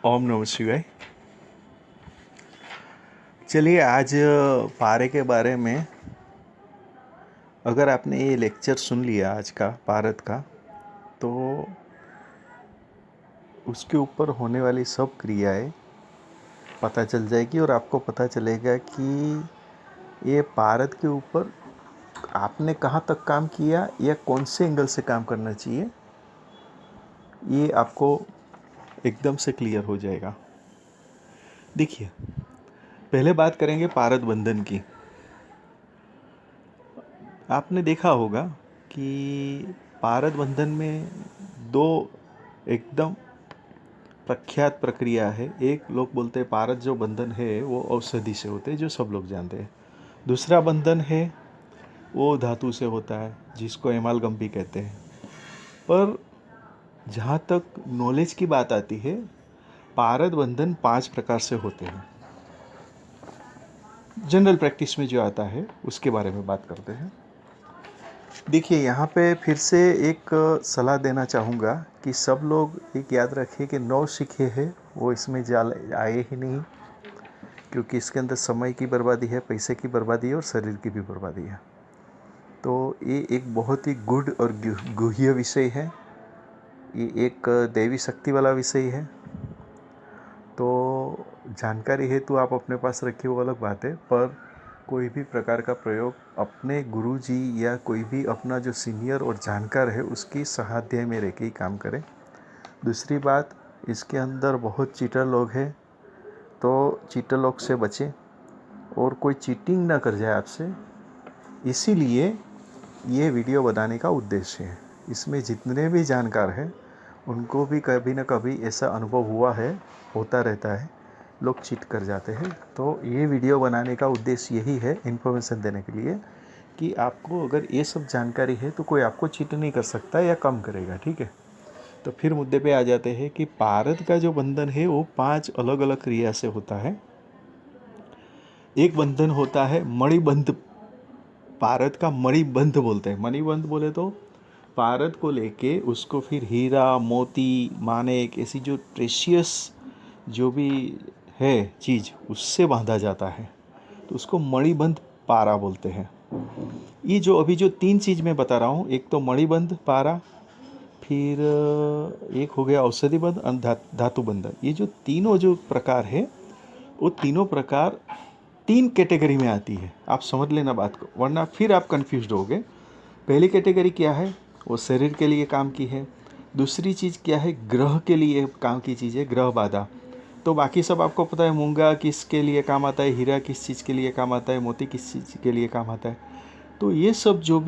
ओम नमः शिवाय। चलिए आज पारे के बारे में, अगर आपने ये लेक्चर सुन लिया आज का पारद का, तो उसके ऊपर होने वाली सब क्रियाएं पता चल जाएगी और आपको पता चलेगा कि ये पारद के ऊपर आपने कहाँ तक काम किया या कौन से एंगल से काम करना चाहिए, ये आपको एकदम से क्लियर हो जाएगा। देखिए, पहले बात करेंगे पारद बंधन की। आपने देखा होगा कि पारद बंधन में दो एकदम प्रख्यात प्रक्रिया है। एक लोग बोलते हैं पारद जो बंधन है वो औषधि से होते हैं, जो सब लोग जानते हैं। दूसरा बंधन है वो धातु से होता है, जिसको एमालगम भी कहते हैं। पर जहाँ तक नॉलेज की बात आती है, पारद बंधन 5 प्रकार से होते हैं। जनरल प्रैक्टिस में जो आता है उसके बारे में बात करते हैं। देखिए, यहाँ पे फिर से एक सलाह देना चाहूँगा कि सब लोग एक याद रखें कि 9 सीखे हैं वो इसमें आए ही नहीं, क्योंकि इसके अंदर समय की बर्बादी है, पैसे की बर्बादी है और शरीर की भी बर्बादी है। तो ये एक बहुत ही गुड और गुह्य विषय है। ये एक दैवी शक्ति वाला विषय है। तो जानकारी है तो आप अपने पास रखिए, वो अलग बात है, पर कोई भी प्रकार का प्रयोग अपने गुरुजी या कोई भी अपना जो सीनियर और जानकार है उसकी सहाध्याय में रह के ही काम करें। दूसरी बात, इसके अंदर बहुत चीटर लोग हैं, तो चीटर लोग से बचें और कोई चीटिंग ना कर जाए आपसे। इसीलिए ये वीडियो बनाने का उद्देश्य है। इसमें जितने भी जानकार हैं उनको भी कभी ना कभी ऐसा अनुभव हुआ है, होता रहता है, लोग चीट कर जाते हैं। तो ये वीडियो बनाने का उद्देश्य यही है, इन्फॉर्मेशन देने के लिए, कि आपको अगर ये सब जानकारी है तो कोई आपको चीट नहीं कर सकता या कम करेगा। ठीक है, तो फिर मुद्दे पे आ जाते हैं कि पारद का जो बंधन है वो 5 अलग अलग क्रिया से होता है। एक बंधन होता है मणिबंध। पारद का मणिबंध बोलते हैं। मणिबंध बोले तो पारद को लेके उसको फिर हीरा, मोती, मानेक, ऐसी जो प्रेशियस जो भी है चीज़, उससे बांधा जाता है, तो उसको मणिबंध पारा बोलते हैं। ये जो 3 चीज़ मैं बता रहा हूँ, एक तो मणिबंध पारा, फिर एक हो गया औषधि बंध और धातु बंधन। ये जो तीनों जो प्रकार है, वो तीनों प्रकार 3 कैटेगरी में आती है। आप समझ लेना बात को, वरना फिर आप कंफ्यूज होगे। पहली कैटेगरी क्या है, वो शरीर के लिए काम की है। दूसरी चीज़ क्या है, ग्रह के लिए काम की चीज़ है, ग्रह बाधा। तो बाकी सब आपको पता है, मूंगा किसके लिए काम आता है, हीरा किस चीज़ के लिए काम आता है, मोती किस चीज़ के लिए काम आता है। तो ये सब जो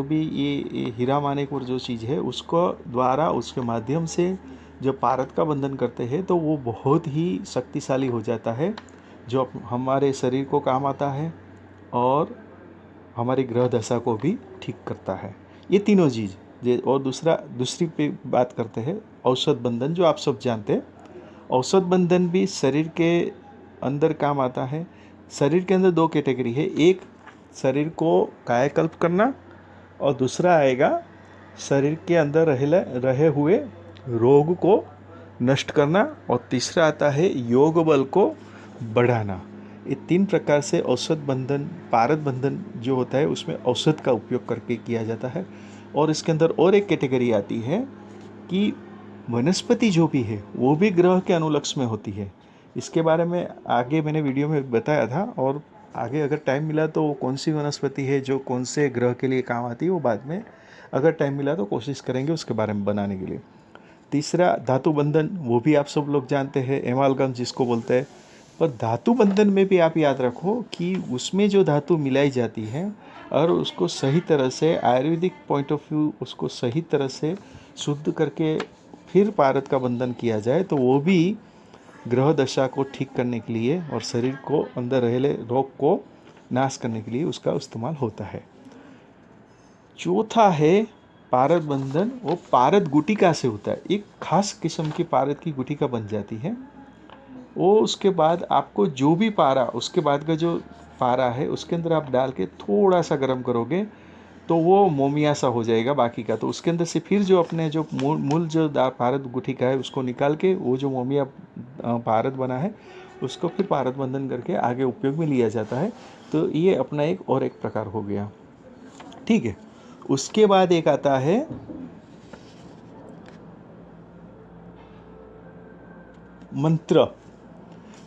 भी ये हीरा मानेक और जो चीज़ है, उसको द्वारा, उसके माध्यम से जब पारद का बंधन करते हैं तो वो बहुत ही शक्तिशाली हो जाता है, जो हमारे शरीर को काम आता है और हमारी ग्रह दशा को भी ठीक करता है। ये तीनों चीज़। और दूसरी पे बात करते हैं औषध बंधन, जो आप सब जानते हैं। औषध बंधन भी शरीर के अंदर काम आता है। शरीर के अंदर 2 कैटेगरी है, एक शरीर को कायाकल्प करना और दूसरा आएगा शरीर के अंदर रहे हुए रोग को नष्ट करना, और तीसरा आता है योग बल को बढ़ाना। ये 3 प्रकार से औषध बंधन, पारद बंधन जो होता है उसमें औषध का उपयोग करके किया जाता है। और इसके अंदर और एक कैटेगरी आती है कि वनस्पति जो भी है वो भी ग्रह के अनुलक्ष्य में होती है। इसके बारे में आगे मैंने वीडियो में बताया था, और आगे अगर टाइम मिला तो वो कौन सी वनस्पति है जो कौन से ग्रह के लिए काम आती है, वो बाद में अगर टाइम मिला तो कोशिश करेंगे उसके बारे में बनाने के लिए। तीसरा धातु बंधन, वो भी आप सब लोग जानते हैं, एमालगम जिसको बोलते हैं। पर धातु बंधन में भी आप याद रखो कि उसमें जो धातु मिलाई जाती है और उसको सही तरह से आयुर्वेदिक पॉइंट ऑफ व्यू उसको सही तरह से शुद्ध करके फिर पारद का बंधन किया जाए तो वो भी ग्रह दशा को ठीक करने के लिए और शरीर को अंदर रहले रोग को नाश करने के लिए उसका इस्तेमाल होता है। चौथा है पारद बंधन, वो पारद गुटिका से होता है। एक खास किस्म की पारद की गुटिका बन जाती है वो। उसके बाद आपको जो भी पारा, उसके बाद का जो पारा है उसके अंदर आप डाल के थोड़ा सा गर्म करोगे तो वो मोमिया सा हो जाएगा बाकी का। तो उसके अंदर से फिर जो अपने जो मूल जो भारत गुठिका है उसको निकाल के वो जो मोमिया भारत बना है उसको फिर भारत बंधन करके आगे उपयोग में लिया जाता है। तो ये अपना एक और एक प्रकार हो गया। ठीक है, उसके बाद एक आता है मंत्र।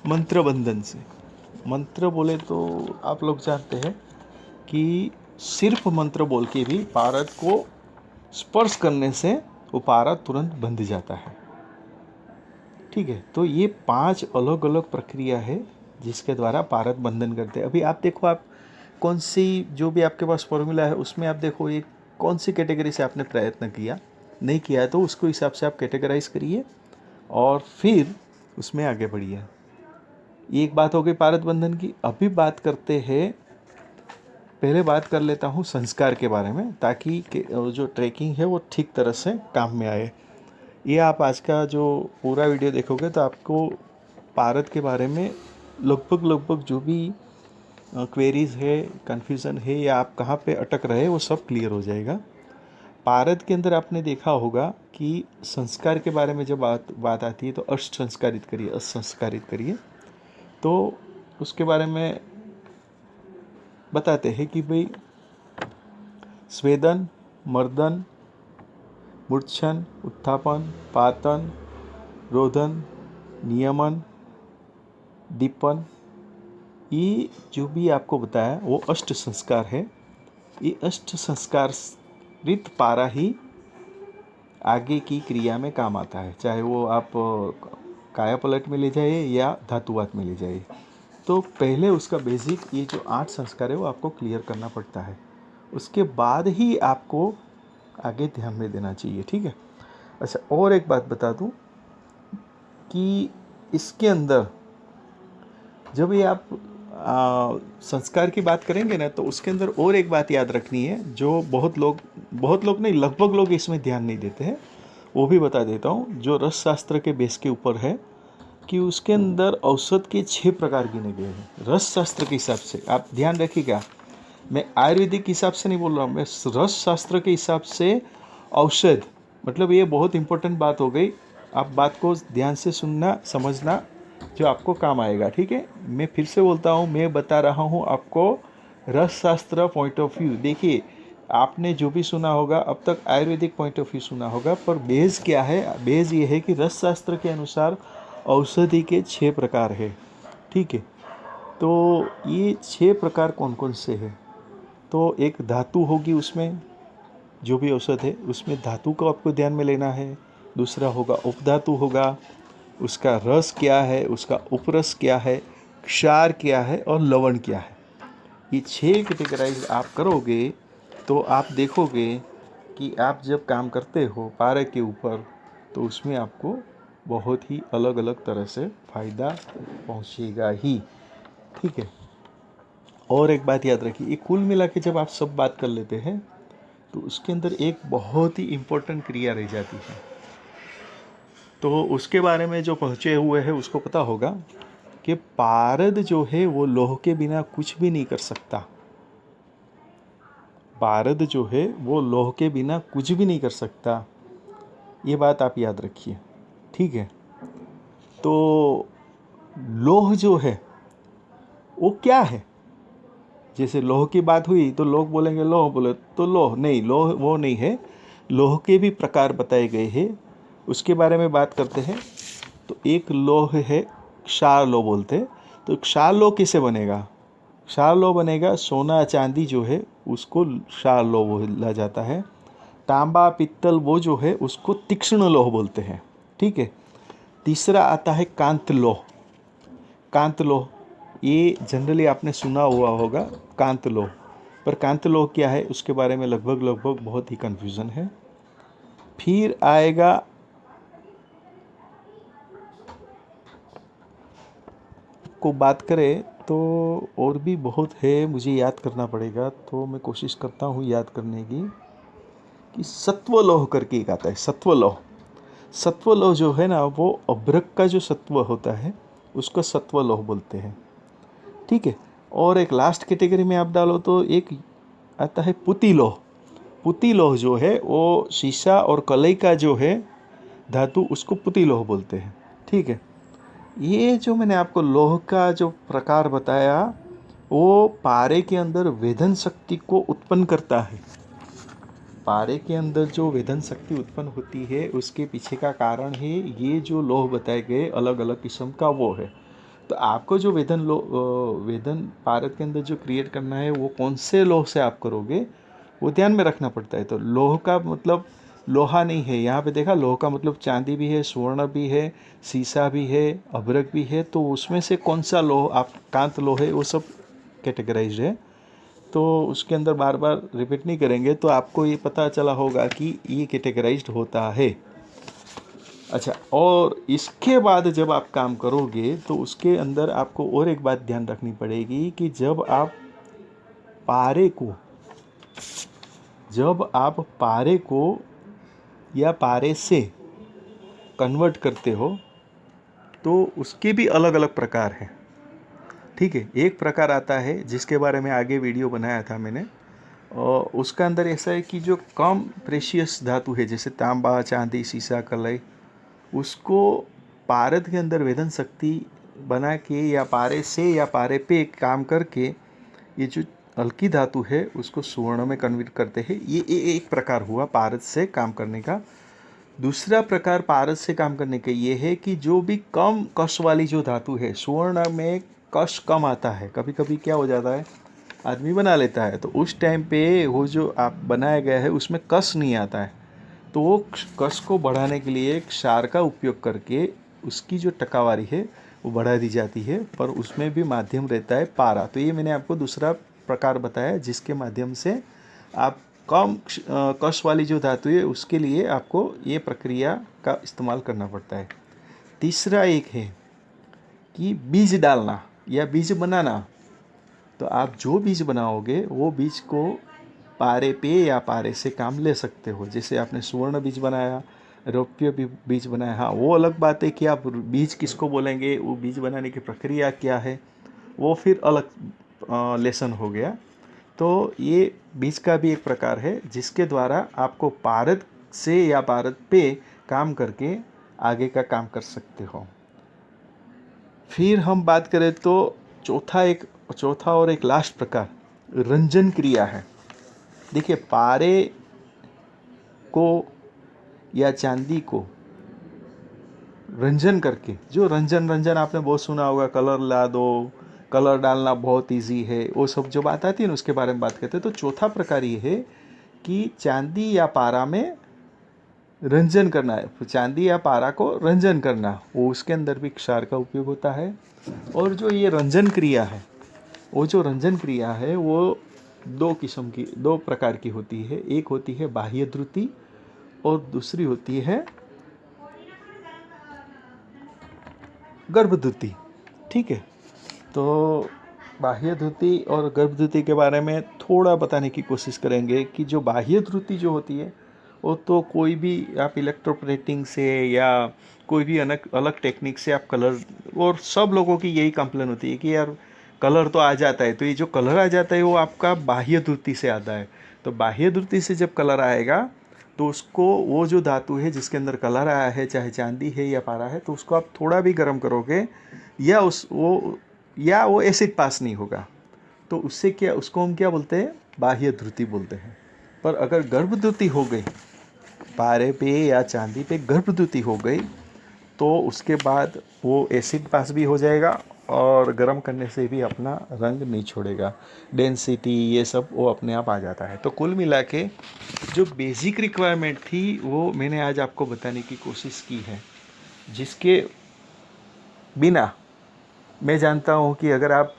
मंत्र बंधन से, मंत्र बोले तो आप लोग जानते हैं कि सिर्फ मंत्र बोल के भी पारद को स्पर्श करने से वो पारद तुरंत बंध जाता है। ठीक है, तो ये 5 अलग अलग प्रक्रिया है जिसके द्वारा पारद बंधन करते हैं। अभी आप देखो, आप कौन सी जो भी आपके पास फॉर्मूला है उसमें आप देखो ये कौन सी कैटेगरी से आपने प्रयत्न किया, नहीं किया है तो उसको हिसाब से आप कैटेगराइज करिए और फिर उसमें आगे बढ़िए। एक बात हो गई पारद बंधन की। अभी बात करते हैं, पहले बात कर लेता हूँ संस्कार के बारे में, ताकि जो ट्रैकिंग है वो ठीक तरह से काम में आए। ये आप आज का जो पूरा वीडियो देखोगे तो आपको पारद के बारे में लगभग जो भी क्वेरीज है, कन्फ्यूज़न है या आप कहाँ पे अटक रहे वो सब क्लियर हो जाएगा। पारद के अंदर आपने देखा होगा कि संस्कार के बारे में जब बात आती है तो अष्ट संस्कारित करिए, असंस्कारित करिए। तो उसके बारे में बताते हैं कि भाई स्वेदन, मर्दन, मूर्छन, उत्थापन, पातन, रोधन, नियमन, दीपन, ये जो भी आपको बताया वो अष्ट संस्कार है। ये अष्ट संस्कारित पारा ही आगे की क्रिया में काम आता है, चाहे वो आप काया पलट में ले जाइए या धातुवात में ले जाइए। तो पहले उसका बेसिक ये जो 8 संस्कार है वो आपको क्लियर करना पड़ता है, उसके बाद ही आपको आगे ध्यान में देना चाहिए। ठीक है। अच्छा, और एक बात बता दूं कि इसके अंदर जब ये आप संस्कार की बात करेंगे ना तो उसके अंदर और एक बात याद रखनी है जो बहुत लोग नहीं, लगभग लोग इसमें ध्यान नहीं देते हैं, वो भी बता देता हूँ। जो रस शास्त्र के बेस के ऊपर है कि उसके अंदर औषध के 6 प्रकार गिने गए हैं रस शास्त्र के हिसाब से। आप ध्यान रखिएगा, मैं आयुर्वेदिक हिसाब से नहीं बोल रहा हूँ, मैं रस शास्त्र के हिसाब से औषध, मतलब ये बहुत इंपॉर्टेंट बात हो गई। आप बात को ध्यान से सुनना, समझना, जो आपको काम आएगा। ठीक है, मैं फिर से बोलता हूँ, मैं बता रहा हूँ आपको रस शास्त्र पॉइंट ऑफ व्यू। देखिए, आपने जो भी सुना होगा अब तक आयुर्वेदिक पॉइंट ऑफ व्यू सुना होगा, पर बेस क्या है? बेस ये है कि रस शास्त्र के अनुसार औषधि के 6 प्रकार है। ठीक है, तो ये 6 प्रकार कौन कौन से हैं? तो एक धातु होगी, उसमें जो भी औषध है उसमें धातु को आपको ध्यान में लेना है। दूसरा होगा उपधातु होगा, उसका रस क्या है, उसका उपरस क्या है, क्षार क्या है और लवण क्या है। ये 6 कैटेगराइज आप करोगे तो आप देखोगे कि आप जब काम करते हो पारे के ऊपर तो उसमें आपको बहुत ही अलग अलग तरह से फ़ायदा पहुंचेगा ही। ठीक है, और एक बात याद रखिए, ये कुल मिला के जब आप सब बात कर लेते हैं तो उसके अंदर एक बहुत ही इम्पोर्टेंट क्रिया रह जाती है। तो उसके बारे में जो पहुँचे हुए हैं उसको पता होगा कि पारद जो है वो लोह के बिना कुछ भी नहीं कर सकता। पारद जो है वो लोह के बिना कुछ भी नहीं कर सकता, ये बात आप याद रखिए। ठीक है, तो लोह जो है वो क्या है? जैसे लोह की बात हुई तो लोग बोलेंगे लोह, बोले तो लोह नहीं, लोह वो नहीं है। लोह के भी प्रकार बताए गए हैं, उसके बारे में बात करते हैं। तो एक लोह है क्षार लोह बोलते हैं। तो क्षार लोह किसे बनेगा? क्षार लोह बनेगा, सोना चांदी जो है उसको क्षार लोह बोला जाता है। तांबा पित्तल वो जो है उसको तीक्ष्ण लोह बोलते हैं। ठीक है, तीसरा आता है कांत लोह। कांत लोह ये जनरली आपने सुना हुआ होगा कांत लोह, पर कांत लोह क्या है उसके बारे में लगभग बहुत ही कन्फ्यूज़न है। फिर आएगा को बात करें तो और भी बहुत है, मुझे याद करना पड़ेगा, तो मैं कोशिश करता हूँ याद करने की। कि सत्वलोह करके एक आता है, सत्वलोह। सत्वलोह जो है ना वो अभ्रक का जो सत्व होता है उसको सत्वलोह बोलते हैं। ठीक है, और एक लास्ट कैटेगरी में आप डालो तो एक आता है पुतिलोह। पुती लोह जो है वो शीशा और कलई का जो है धातु, उसको पुती लोह बोलते हैं। ठीक है, ये जो मैंने आपको लोह का जो प्रकार बताया वो पारे के अंदर वेधन शक्ति को उत्पन्न करता है। पारे के अंदर जो वेधन शक्ति उत्पन्न होती है उसके पीछे का कारण है ये जो लोह बताए गए अलग अलग किस्म का वो है। तो आपको जो वेधन पारद के अंदर जो क्रिएट करना है वो कौन से लोह से आप करोगे वो ध्यान में रखना पड़ता है। तो लोह का मतलब लोहा नहीं है, यहाँ पे देखा लोह का मतलब चांदी भी है, स्वर्ण भी है, शीशा भी है, अभ्रक भी है। तो उसमें से कौन सा लोह आप कांत लोह है वो सब कैटेगराइज है। तो उसके अंदर बार बार रिपीट नहीं करेंगे तो आपको ये पता चला होगा कि ये कैटेगराइज्ड होता है। अच्छा, और इसके बाद जब आप काम करोगे तो उसके अंदर आपको और एक बात ध्यान रखनी पड़ेगी कि जब आप पारे को या पारे से कन्वर्ट करते हो तो उसके भी अलग अलग प्रकार हैं। ठीक है, एक प्रकार आता है जिसके बारे में आगे वीडियो बनाया था मैंने, और उसका अंदर ऐसा है कि जो कम प्रेशियस धातु है जैसे तांबा, चांदी, शीशा, कलई, उसको पारद के अंदर वेधन शक्ति बना के या पारे से या पारे पे काम करके ये जो हल्की धातु है उसको स्वर्ण में कन्वर्ट करते हैं। ये एक प्रकार हुआ पारद से काम करने का। दूसरा प्रकार पारद से काम करने का ये है कि जो भी कम कश वाली जो धातु है, स्वर्ण में कश कम आता है, कभी कभी क्या हो जाता है आदमी बना लेता है तो उस टाइम पे वो जो आप बनाया गया है उसमें कश नहीं आता है, तो वो कश को बढ़ाने के लिए क्षार का उपयोग करके उसकी जो टकावारी है वो बढ़ा दी जाती है, पर उसमें भी माध्यम रहता है पारा। तो ये मैंने आपको दूसरा प्रकार बताया जिसके माध्यम से आप कम कश वाली जो धातु है उसके लिए आपको ये प्रक्रिया का इस्तेमाल करना पड़ता है। तीसरा एक है कि बीज डालना या बीज बनाना। तो आप जो बीज बनाओगे वो बीज को पारे पे या पारे से काम ले सकते हो। जैसे आपने स्वर्ण बीज बनाया, रौप्य बीज बनाया, हाँ वो अलग बात है कि आप बीज किसको बोलेंगे, वो बीज बनाने की प्रक्रिया क्या है, वो फिर अलग लेसन हो गया। तो ये बीज का भी एक प्रकार है जिसके द्वारा आपको पारद से या पारद पे काम करके आगे का काम कर सकते हो। फिर हम बात करें तो चौथा और एक लास्ट प्रकार रंजन क्रिया है। देखिए, पारे को या चांदी को रंजन करके, जो रंजन आपने बहुत सुना होगा, कलर ला दो, कलर डालना बहुत इजी है, वो सब जो बात आती है ना उसके बारे में बात करते हैं। तो चौथा प्रकार ये है कि चांदी या पारा में रंजन करना है, चांदी या पारा को रंजन करना, वो उसके अंदर भी क्षार का उपयोग होता है। और जो ये रंजन क्रिया है, वो जो रंजन क्रिया है वो दो प्रकार की होती है। एक होती है बाह्य द्रुति और दूसरी होती है गर्भद्युति। ठीक है, तो बाह्य द्रुति और गर्भद्युति के बारे में थोड़ा बताने की कोशिश करेंगे कि जो बाह्य द्रुति जो होती है वो तो कोई भी आप इलेक्ट्रोप्लेटिंग से या कोई भी अलग टेक्निक से आप कलर, और सब लोगों की यही कंप्लेन होती है कि यार कलर तो आ जाता है, तो ये जो कलर आ जाता है वो आपका बाह्य द्रुति से आता है। तो बाह्य द्रुति से जब कलर आएगा तो उसको, वो जो धातु है जिसके अंदर कलर आया है, चाहे चांदी है या पारा है, तो उसको आप थोड़ा भी गर्म करोगे या वो एसिड पास नहीं होगा, तो उससे क्या, उसको हम क्या बोलते हैं, बाह्य द्रुति बोलते हैं। पर अगर गर्भद्युति हो गई, पारे पे या चांदी पे गर्भद्युति हो गई, तो उसके बाद वो एसिड पास भी हो जाएगा और गर्म करने से भी अपना रंग नहीं छोड़ेगा, डेंसिटी ये सब वो अपने आप आ जाता है। तो कुल मिला के जो बेसिक रिक्वायरमेंट थी वो मैंने आज आपको बताने की कोशिश की है, जिसके बिना मैं जानता हूँ कि अगर आप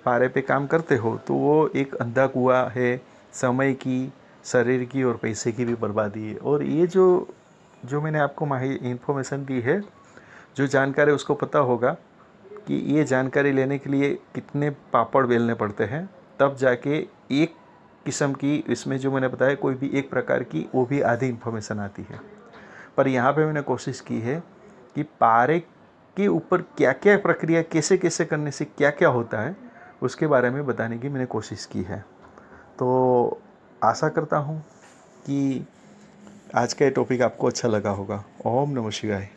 पारे पे काम करते हो तो वो एक अंधा कुआं है, समय की, शरीर की और पैसे की भी बर्बादी है। और ये जो मैंने आपको इन्फॉर्मेशन दी है, जो जानकारी, उसको पता होगा कि ये जानकारी लेने के लिए कितने पापड़ बेलने पड़ते हैं, तब जाके एक किस्म की, इसमें जो मैंने बताया कोई भी एक प्रकार की, वो भी आधी इन्फॉर्मेशन आती है। पर यहाँ पे मैंने कोशिश की है कि पारे के ऊपर क्या क्या प्रक्रिया, कैसे कैसे करने से क्या क्या होता है, उसके बारे में बताने की मैंने कोशिश की है। तो आशा करता हूँ कि आज का ये टॉपिक आपको अच्छा लगा होगा। ओम नमः शिवाय।